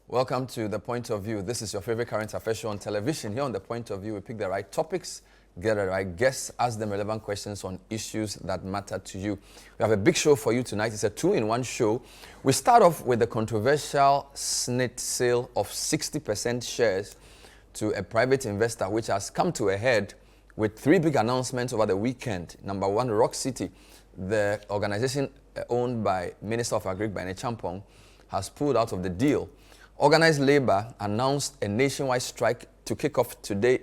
Welcome to The Point of View. This is your favorite current affairs show on television. Here on The Point of View, we pick the right topics, get the right guests, ask them relevant questions on issues that matter to you. We have a big show for you tonight. It's a two-in-one show. We start off with the controversial SSNIT sale of 60% shares to a private investor, which has come to a head with three big announcements over the weekend. Number one, Rock City, the organization owned by Minister of Agric by Champong, has pulled out of the deal. Organized Labour announced a nationwide strike to kick off today,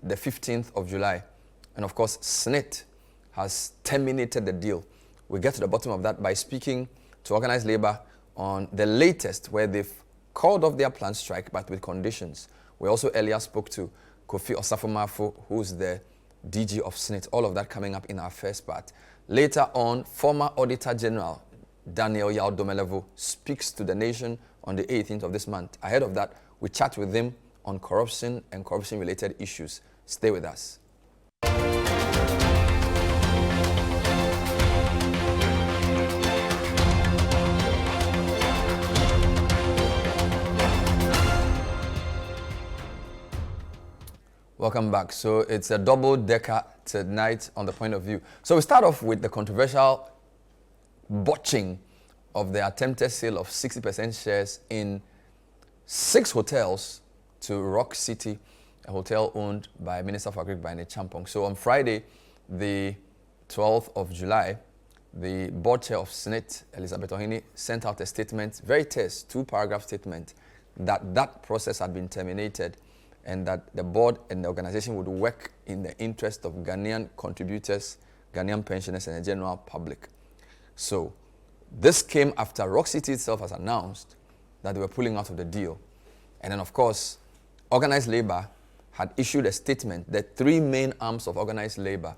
the 15th of July. And of course, SSNIT has terminated the deal. We'll get to the bottom of that by speaking to Organized Labour on the latest, where they've called off their planned strike, but with conditions. We also earlier spoke to Kofi Osafo-Marfo, who's the DG of SSNIT. All of that coming up in our first part. Later on, former Auditor General Daniel Yao-Domelevo speaks to the nation on the 18th of this month. Ahead of that, we chat with him on corruption and corruption-related issues. Stay with us. Welcome back. So it's a double-decker tonight on The Point of View. So we start off with the controversial botching of the attempted sale of 60% shares in 6 hotels to Rock City, a hotel owned by Minister of Agric by Champong. So on Friday, the 12th of July, the board chair of SSNIT, Elizabeth Ohini, sent out a statement, very terse, 2-paragraph statement, that process had been terminated and that the board and the organization would work in the interest of Ghanaian contributors, Ghanaian pensioners, and the general public. So this came after Rock City itself has announced that they were pulling out of the deal. And then, of course, Organized Labour had issued a statement. The 3 main arms of Organized Labour,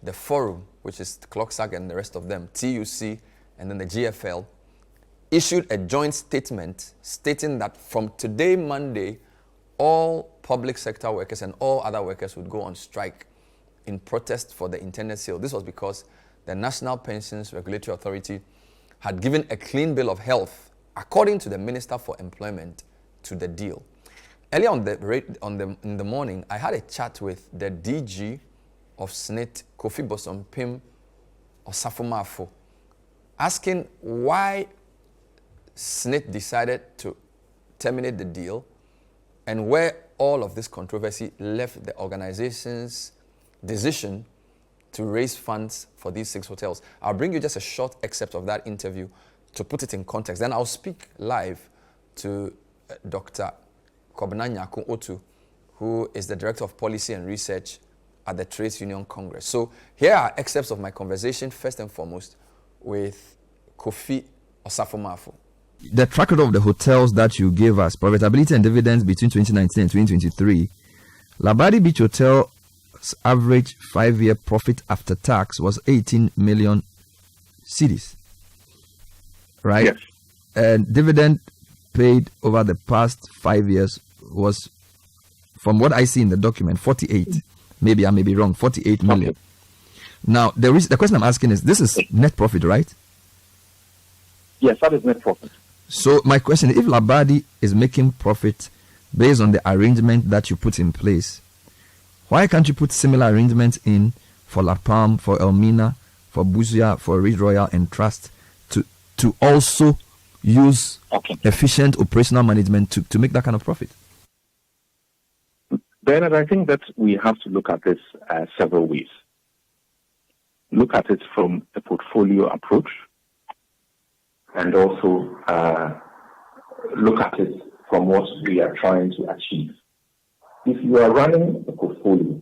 the Forum, which is Saga and the rest of them, TUC, and then the GFL, issued a joint statement stating that from today, Monday, all public sector workers and all other workers would go on strike in protest for the intended sale. This was because the National Pensions Regulatory Authority had given a clean bill of health, according to the Minister for Employment, to the deal. Earlier in the morning, I had a chat with the DG of SSNIT, Kofi Bosompim Osafo-Marfo, asking why SSNIT decided to terminate the deal and where all of this controversy left the organization's decision to raise funds for these 6 hotels. I'll bring you just a short excerpt of that interview to put it in context. Then I'll speak live to Dr. Kobna Nyako Otu, who is the Director of Policy and Research at the Trades Union Congress. So here are excerpts of my conversation, first and foremost, with Kofi Osafo-Marfo. The track record of the hotels that you gave us, profitability and dividends between 2019 and 2023, Labadi Beach Hotel average 5-year profit after tax was 18 million cedis, right? Yes. And dividend paid over the past 5 years was, from what I see in the document, 48. Maybe I may be wrong, 48 million. Okay. Now, the question I'm asking is, this is net profit, right? Yes, that is net profit. So my question is, if Labadi is making profit based on the arrangement that you put in place, why can't you put similar arrangements in for La Palme, for Elmina, for Busia, for Ridge Royal and Trust to also use efficient operational management to make that kind of profit? Bernard, I think that we have to look at this several ways. Look at it from a portfolio approach and also look at it from what we are trying to achieve. If you are running a portfolio,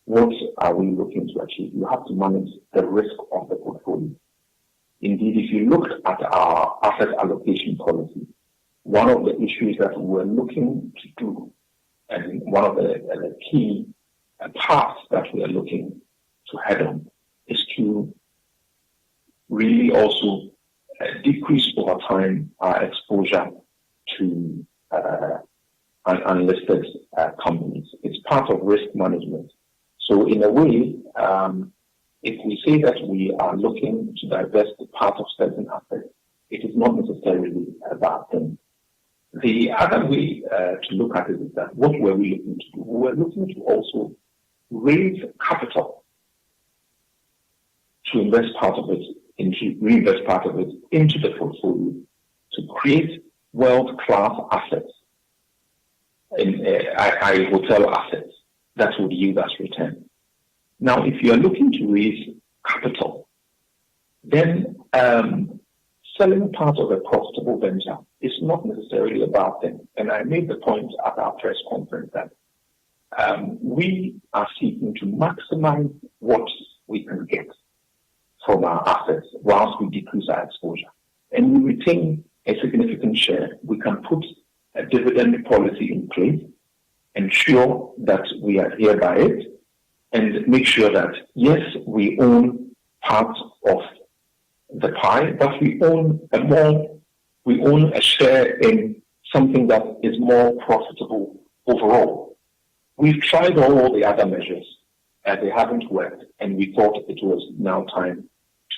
what are we looking to achieve? You have to manage the risk of the portfolio. Indeed, if you look at our asset allocation policy, one of the issues that we were looking to do, and one of the key paths that we are looking to head on, is to really also decrease over time our exposure to unlisted companies. It's part of risk management. So in a way, if we say that we are looking to divest part of certain assets, it is not necessarily a bad The other way to look at it is that what were we looking to do? We were looking to also raise capital to reinvest part of it into the portfolio to create world-class assets, hotel assets that would yield us return. Now, if you are looking to raise capital, then selling part of a profitable venture is not necessarily a bad thing. And I made the point at our press conference that we are seeking to maximize what we can get from our assets whilst we decrease our exposure. And we retain a significant share. We can put a dividend policy in place, ensure that we adhere by it, and make sure that, yes, we own part of the pie, but we own a share in something that is more profitable overall. We've tried all the other measures, and they haven't worked, and we thought it was now time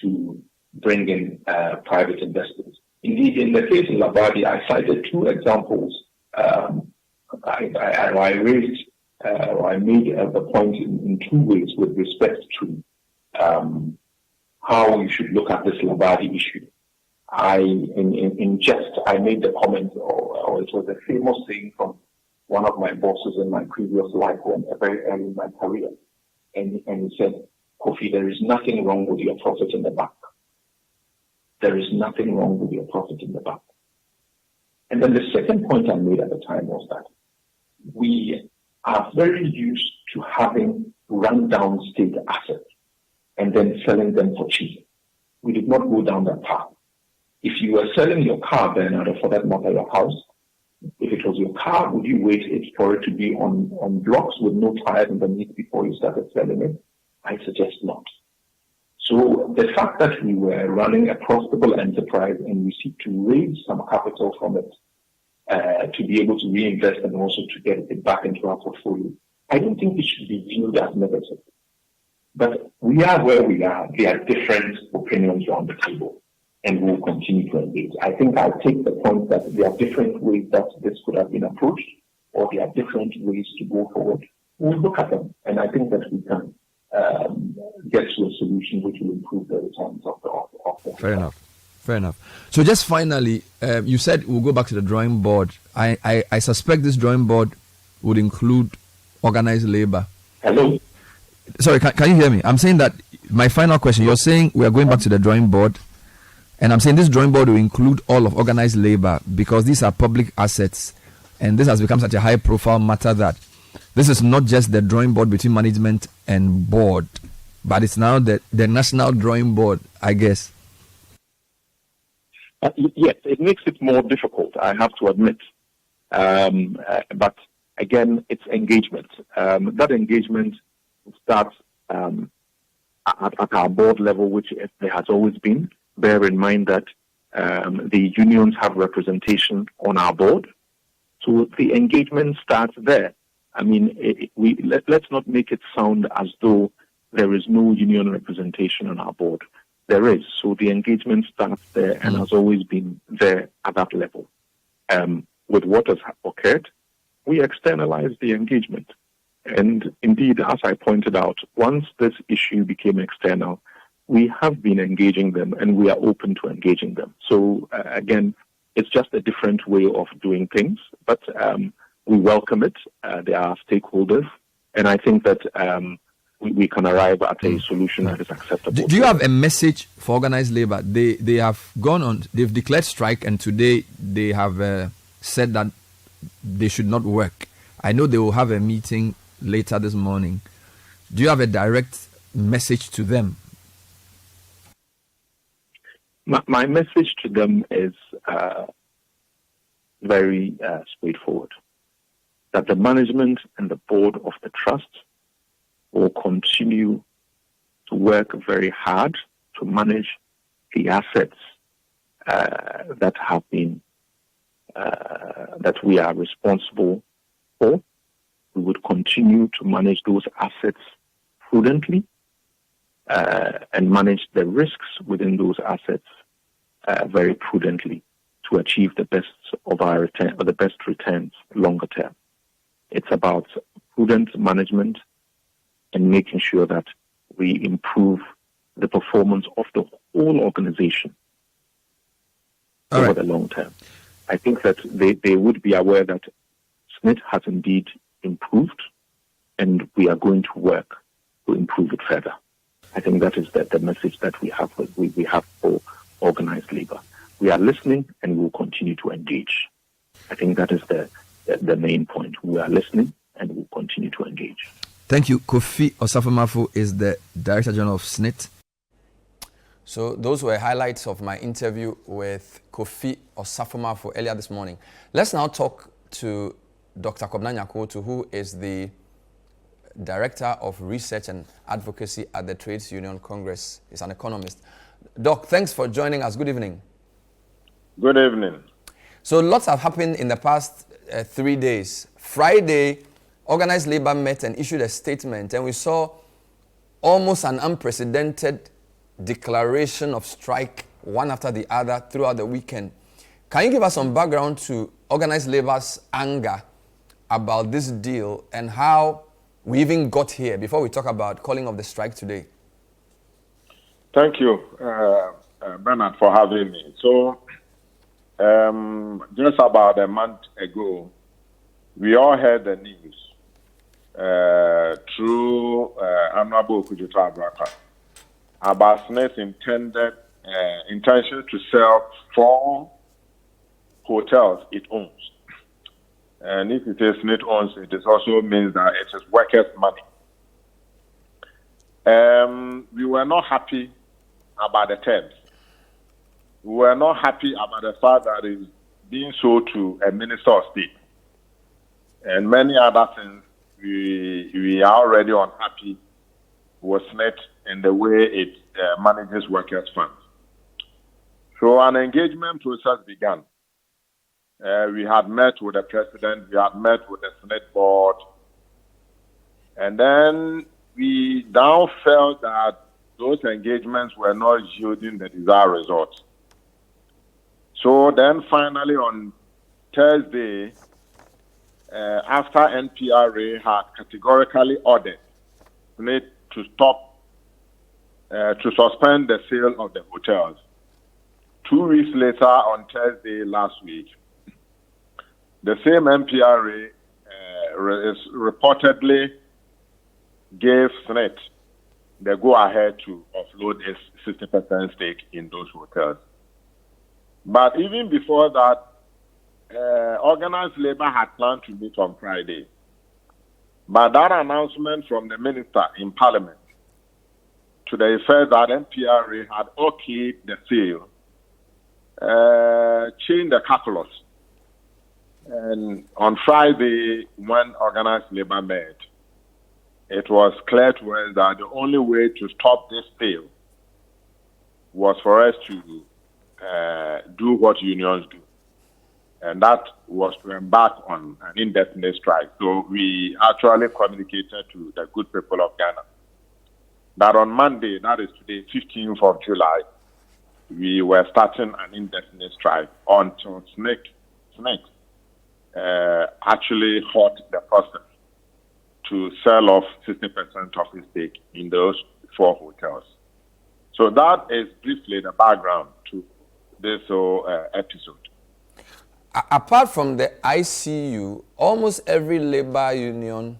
to bring in private investors. Indeed, in the case of Labadi, I cited two examples. I made the point in two ways with respect to how you should look at this Labadi issue. In jest, I made the comment, or it was a famous saying from one of my bosses in my previous life, when very early in my career, and he said, "Kofi, there is nothing wrong with your profit in the bank. There is nothing wrong with your profit in the bank." And then the second point I made at the time was that we are very used to having run-down state assets and then selling them for cheap. We did not go down that path. If you were selling your car, Bernard, or for that matter, your house, if it was your car, would you wait for it to be on blocks with no tires underneath before you started selling it? I suggest not. So the fact that we were running a profitable enterprise and we seek to raise some capital from it to be able to reinvest and also to get it back into our portfolio, I don't think it should be viewed as negative. But we are where we are. There are different opinions on the table, and we'll continue to engage. I think I'll take the point that there are different ways that this could have been approached, or there are different ways to go forward. We'll look at them, and I think that we can get to a solution which will improve the returns of the Fair enough. So just finally, you said we'll go back to the drawing board. I suspect this drawing board would include organized labor. Hello? Sorry, can you hear me? I'm saying that my final question, you're saying we are going back to the drawing board, and I'm saying this drawing board will include all of organized labor because these are public assets, and this has become such a high-profile matter that this is not just the drawing board between management and board, but it's now the national drawing board, I guess. Yes, it makes it more difficult, I have to admit. But again, it's engagement. That engagement starts at our board level, which there has always been. Bear in mind that the unions have representation on our board. So the engagement starts there. I mean, let's not make it sound as though there is no union representation on our board. There is. So the engagement starts there and has always been there at that level. With what has occurred, we externalize the engagement. And indeed, as I pointed out, once this issue became external, we have been engaging them and we are open to engaging them. So again, it's just a different way of doing things, but we welcome it. They are stakeholders, and I think that we can arrive at a solution that is acceptable. Do you have a message for organized labor? They have gone on, they've declared strike, and today they have said that they should not work. I know they will have a meeting later this morning. Do you have a direct message to them? My message to them is very straightforward. That the management and the board of the trust will continue to work very hard to manage the assets that have been that we are responsible for. We would continue to manage those assets prudently and manage the risks within those assets very prudently to achieve the best of our return, or the best returns longer term. It's about prudent management and making sure that we improve the performance of the whole organization over the long term. I think that they would be aware that SSNIT has indeed improved, and we are going to work to improve it further. I think that is the message that we have for organized labor. We are listening, and we will continue to engage. I think that is the main point. We are listening, and we will continue to engage. Thank you. Kofi Osafo-Mafu is the Director General of SSNIT. So those were highlights of my interview with Kofi Osafo-Mafu earlier this morning. Let's now talk to Dr. Kobna Nyakoto, who is the Director of Research and Advocacy at the Trades Union Congress. He's an economist. Doc, thanks for joining us. Good evening. Good evening. So lots have happened in the past 3 days. Friday, organized labor met and issued a statement, and we saw almost an unprecedented declaration of strike, one after the other, throughout the weekend. Can you give us some background to organized labor's anger about this deal and how we even got here before we talk about calling of the strike today? Thank you, Bernard, for having me. So, just about a month ago, we all heard the news through Honorable Kujuta Abraka about SSNIT's intention to sell 4 hotels it owns. And if it is SSNIT owns, it also means that it is workers' money. We were not happy about the terms. We were not happy about the fact that it is being sold to a minister of state. And many other things, we are already unhappy with SSNIT in the way it manages workers' funds. So an engagement process began. We had met with the president, we had met with the SSNIT board, and then we now felt that those engagements were not yielding the desired results. So then finally on Thursday, after NPRA had categorically ordered SSNIT to stop, to suspend the sale of the hotels, 2 weeks later on Thursday last week, the same NPRA reportedly gave SSNIT the go-ahead to offload its 60% stake in those hotels. But even before that, organized labor had planned to meet on Friday. But that announcement from the minister in Parliament to the effect that NPRA had okayed the sale changed the calculus. And on Friday, when organized labor met, it was clear to us that the only way to stop this sale was for us to do what unions do. And that was to embark on an indefinite strike. So we actually communicated to the good people of Ghana that on Monday, that is today, 15th of July, we were starting an indefinite strike until SSNIT actually halt the process to sell off 60% of its stake in those 4 hotels. So that is briefly the background to this whole episode. Apart from the ICU, almost every labor union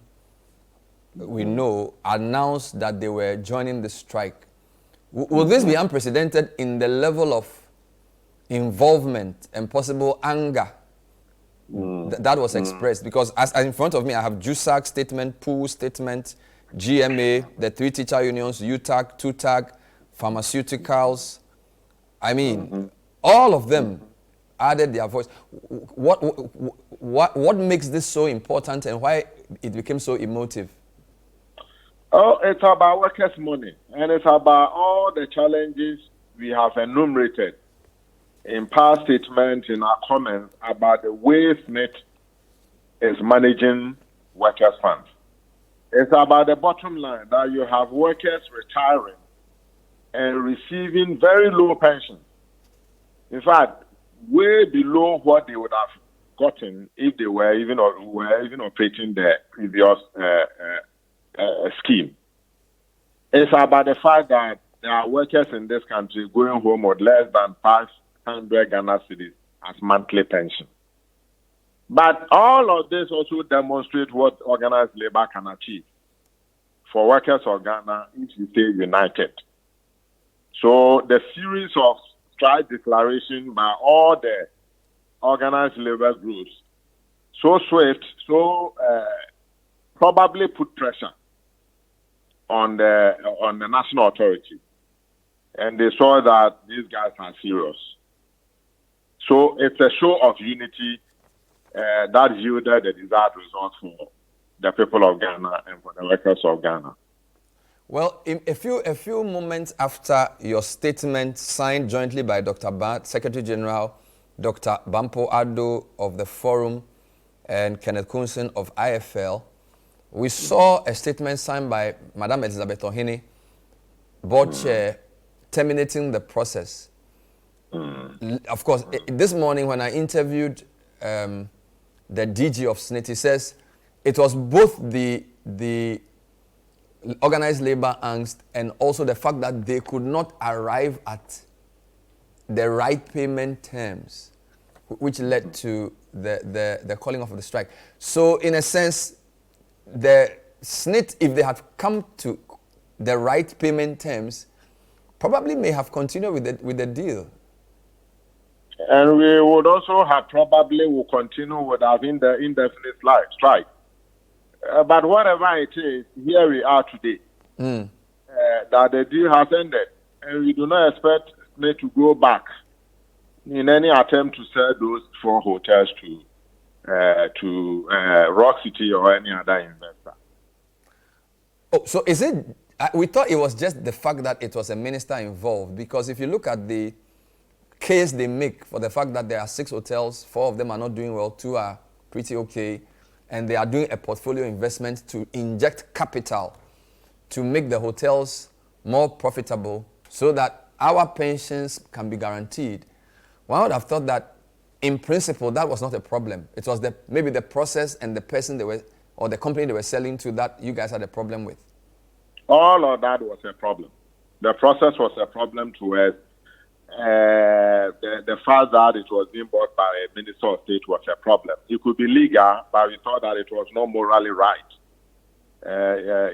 we know announced that they were joining the strike. Will this be unprecedented in the level of involvement and possible anger that was expressed? Because as in front of me, I have JUSAG statement, POO statement, GMA, the 3 teacher unions, UTAG, TUTAG, pharmaceuticals. I mean, all of them added their voice. What makes this so important and why it became so emotive? Oh, it's about workers' money, and it's about all the challenges we have enumerated in past statements, in our comments about the way SSNIT is managing workers' funds. It's about the bottom line that you have workers retiring and receiving very low pensions. In fact, way below what they would have gotten if they were even operating the previous scheme. It's about the fact that there are workers in this country going home with less than 500 Ghana cedis as monthly pension. But all of this also demonstrates what organized labor can achieve for workers of Ghana if you stay united. So the series of strike declaration by all the organized labor groups, so swift, so probably put pressure on the national authority, and they saw that these guys are serious. So it's a show of unity that yielded the desired result for the people of Ghana and for the workers of Ghana. Well, a few moments after your statement signed jointly by Dr. Secretary General, Dr. Bampo Addo of the Forum, and Kenneth Coulson of IFL, we saw a statement signed by Madam Elizabeth Ohene, board chair, terminating the process. Of course, this morning when I interviewed the DG of SSNIT, he says it was both the organized labor angst and also the fact that they could not arrive at the right payment terms, which led to the calling off of the strike. So in a sense, the SSNIT, if they had come to the right payment terms, probably may have continued with the deal. And we would also have probably will continue with having the indefinite strike. But whatever it is, here we are today. That the deal has ended. And we do not expect SSNIT to go back in any attempt to sell those 4 hotels to Rock City or any other investor. Oh, so is it, we thought it was just the fact that it was a minister involved, because if you look at the case they make for the fact that there are 6 hotels, 4 of them are not doing well, 2 are pretty okay, and they are doing a portfolio investment to inject capital to make the hotels more profitable so that our pensions can be guaranteed. One would have thought that in principle that was not a problem. It was maybe the process and the person they were, or the company they were selling to, that you guys had a problem with. All of that was a problem. The process was a problem to us. The fact that it was being bought by a minister of state was a problem. It could be legal, but we thought that it was not morally right.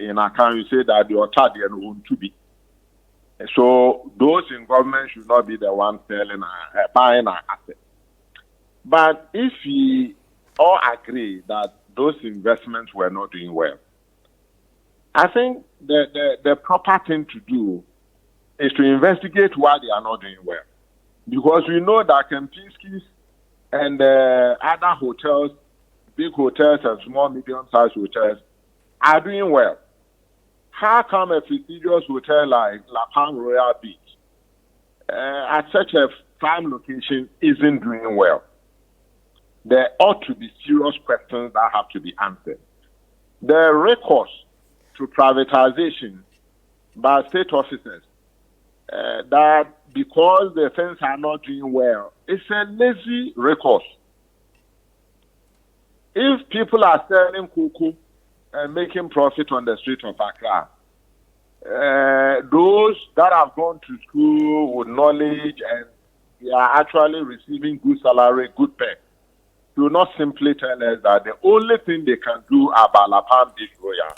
In account, you say that the authority owned to be. So those in government should not be the ones selling, buying our assets. But if we all agree that those investments were not doing well, I think the proper thing to do is to investigate why they are not doing well. Because we know that Kempinski's and other hotels, big hotels and small, medium-sized hotels, are doing well. How come a prestigious hotel like La Palm Royal Beach at such a prime location isn't doing well? There ought to be serious questions that have to be answered. The recourse to privatization by state officers, that because the things are not doing well, it's a lazy recourse. If people are selling cocoa and making profit on the street of Accra, those that have gone to school with knowledge and they are actually receiving good salary, good pay, do not simply tell us that the only thing they can do about La Palm Beach Royal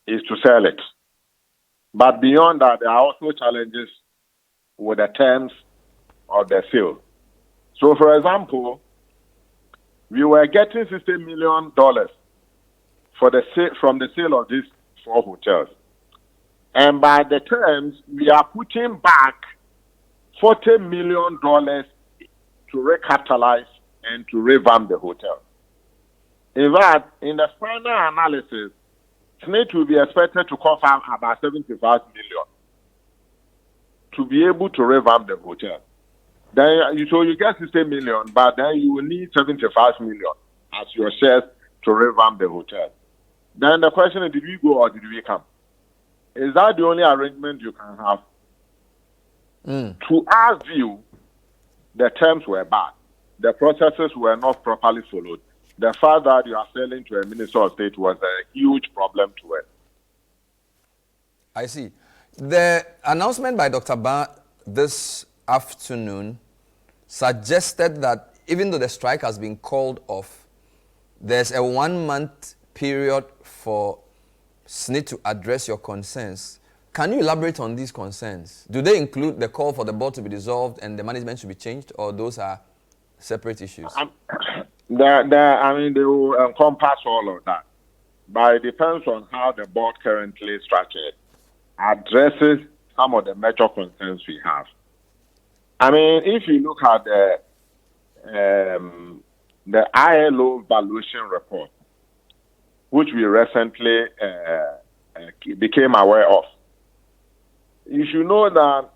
is to sell it. But beyond that, there are also challenges with the terms of the sale. So, for example, we were getting $60 million from the sale of these 4 hotels. And by the terms, we are putting back $40 million to recapitalize and to revamp the hotel. In fact, in the final analysis, SSNIT will be expected to cost about $75 million to be able to revamp the hotel. Then you get $60 million, but then you will need $75 million as your shares to revamp the hotel. Then the question is, did we go or did we come? Is that the only arrangement you can have? To our view, the terms were bad. The processes were not properly followed. The fact that you are selling to a minister of state was a huge problem to it. I see. The announcement by Dr. Ba this afternoon suggested that even though the strike has been called off, there's a 1-month period for SSNIT to address your concerns. Can you elaborate on these concerns? Do they include the call for the board to be dissolved and the management should be changed, or those are separate issues? They will encompass all of that. But it depends on how the board currently structured addresses some of the major concerns we have. I mean, if you look at the ILO valuation report, which we recently became aware of, you should know that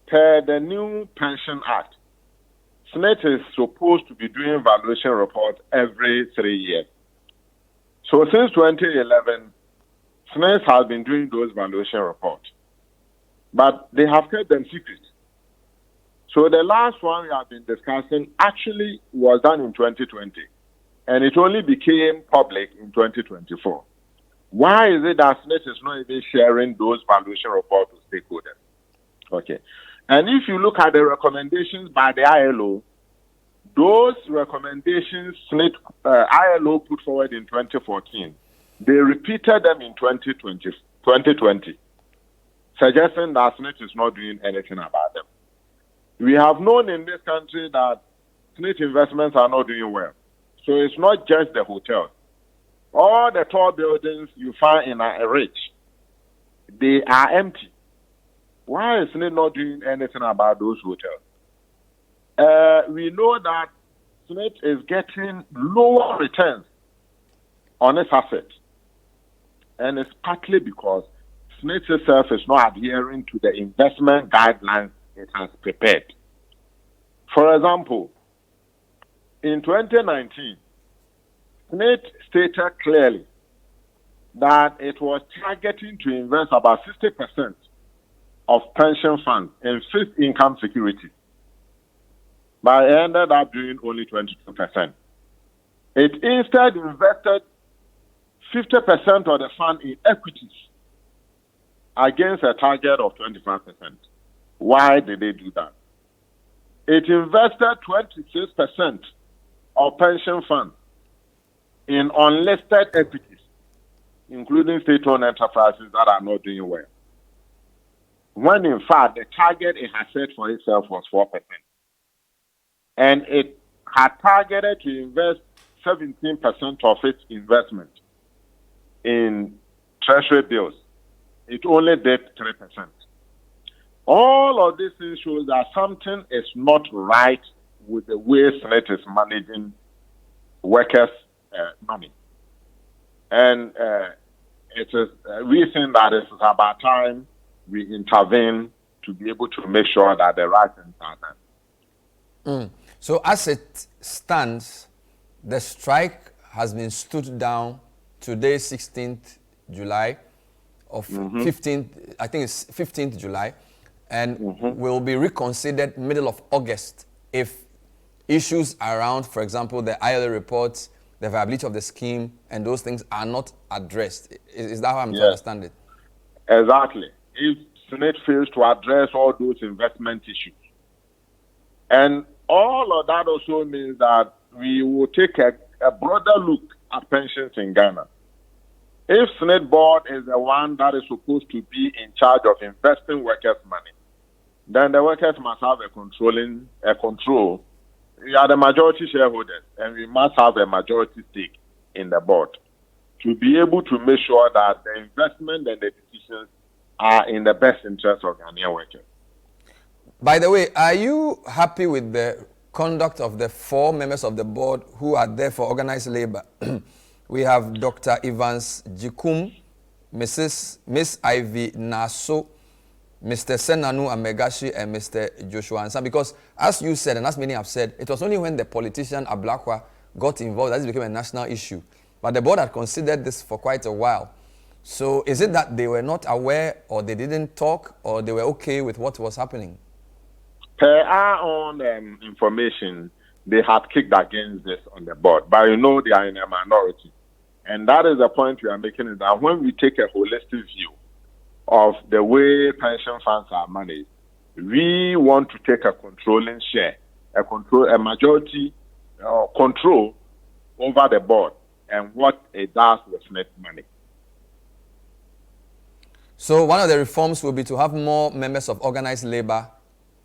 per the new Pension Act, SSNIT is supposed to be doing valuation reports every 3 years. So since 2011, SSNIT has been doing those valuation reports, but they have kept them secret. So the last one we have been discussing actually was done in 2020, and it only became public in 2024. Why is it that SSNIT is not even sharing those valuation reports with stakeholders? Okay. And if you look at the recommendations by the ILO, those recommendations ILO put forward in 2014, they repeated them in 2020, suggesting that SSNIT is not doing anything about them. We have known in this country that SSNIT investments are not doing well. So it's not just the hotels. All the tall buildings you find in a rich, they are empty. Why is SSNIT not doing anything about those hotels? We know that SSNIT is getting lower returns on its assets. And it's partly because SSNIT itself is not adhering to the investment guidelines it has prepared. For example, in 2019, SSNIT stated clearly that it was targeting to invest about 60% of pension funds in fixed income securities, but it ended up doing only 22%. It instead invested 50% of the fund in equities against a target of 25%. Why did they do that? It invested 26% of pension funds in unlisted equities, including state-owned enterprises that are not doing well, when in fact the target it had set for itself was 4%. And it had targeted to invest 17% of its investment in treasury bills. It only did 3%. All of these things shows that something is not right with the way SSNIT is managing workers' money. And it is we think that it is about time we intervene to be able to make sure that the right things are done. So as it stands, the strike has been stood down today, 16th July, of 15th, I think it's 15th July, and will be reconsidered middle of August if issues around, for example, the ILO reports, the viability of the scheme, and those things are not addressed. Is that how I'm to understand it? Exactly. If SSNIT fails to address all those investment issues. And all of that also means that we will take a broader look at pensions in Ghana. If SSNIT board is the one that is supposed to be in charge of investing workers' money, then the workers must have a control. We are the majority shareholders, and we must have a majority stake in the board to be able to make sure that the investment and the decisions are in the best interest of Ghanaian workers. By the way, are you happy with the conduct of the 4 members of the board who are there for organized labor? We have Dr. Evans Jikum, Miss Ivy Naso, Mr. Senanu Amegashi, and Mr. Joshua Ansan. Because as you said, and as many have said, it was only when the politician Ablakwa got involved that it became a national issue. But the board had considered this for quite a while. So is it that they were not aware, or they didn't talk, or they were okay with what was happening? Per our own information, they had kicked against this on the board, but you know they are in a minority. And that is the point we are making, is that when we take a holistic view of the way pension funds are managed, we want to take a controlling share, a majority control over the board and what it does with SSNIT money. So one of the reforms will be to have more members of organized labor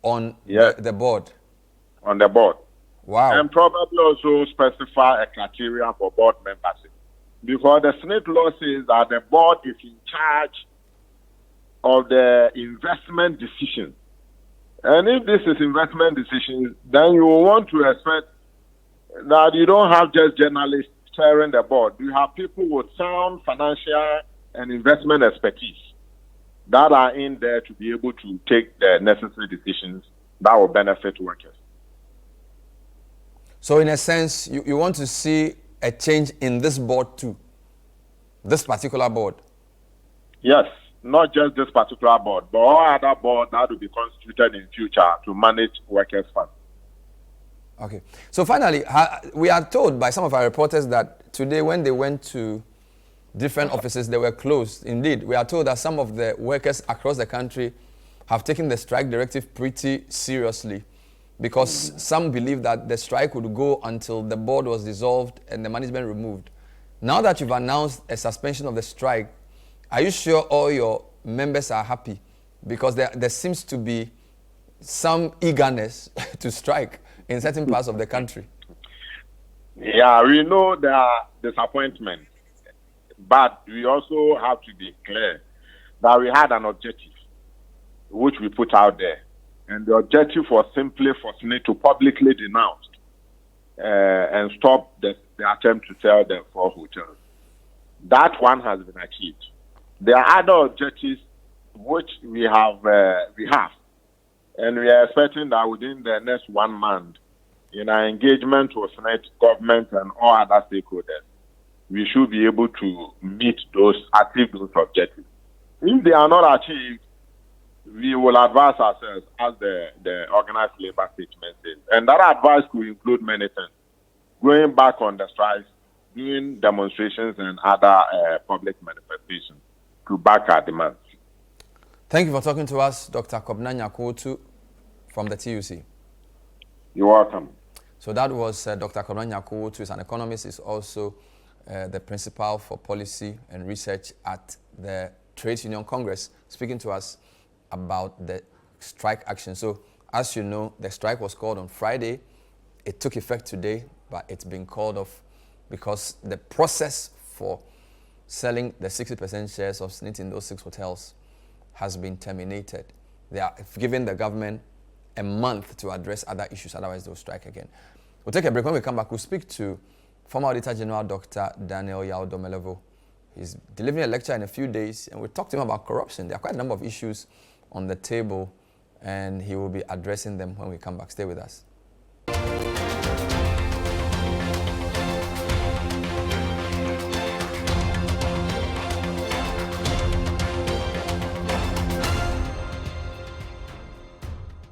on the board. On the board. Wow. And probably also specify a criteria for board membership. Because the SSNIT law says that the board is in charge of the investment decision. And if this is investment decisions, then you will want to expect that you don't have just journalists chairing the board. You have people with sound financial and investment expertise that are in there to be able to take the necessary decisions that will benefit workers. So in a sense, you want to see a change in this board too, this particular board? Yes, not just this particular board, but all other boards that will be constituted in future to manage workers' funds. Okay. So finally, we are told by some of our reporters that today when they went to different offices, they were closed. Indeed, we are told that some of the workers across the country have taken the strike directive pretty seriously, because some believe that the strike would go until the board was dissolved and the management removed. Now that you've announced a suspension of the strike, are you sure all your members are happy? Because there seems to be some eagerness to strike in certain parts of the country. Yeah, we know there are disappointments, but we also have to be clear that we had an objective, which we put out there. And the objective was simply for SSNIT to publicly denounce and stop the attempt to sell the 4 hotels. That one has been achieved. There are other objectives which we have, and we are expecting that within the next 1 month, in our engagement with SSNIT, government, and all other stakeholders, we should be able to achieve those objectives. If they are not achieved, we will advise ourselves, as the organized labor statement says. And that advice could include many things. Going back on the strikes, doing demonstrations and other public manifestations to back our demands. Thank you for talking to us, Dr. Kobna Nyakotu from the TUC. You're welcome. So that was Dr. Kobna Nyakotu, who is an economist, is also the principal for policy and research at the Trade Union Congress, speaking to us about the strike action. So as you know, the strike was called on Friday. It took effect today, but it's been called off because the process for selling the 60% shares of SSNIT in those 6 hotels has been terminated. They are giving the government a month to address other issues, otherwise they'll strike again. We'll take a break. When we come back, we'll speak to former Auditor General Dr. Daniel Yao-Domelevo. He's delivering a lecture in a few days, and we'll talk to him about corruption. There are quite a number of issues on the table, and he will be addressing them when we come back. Stay with us.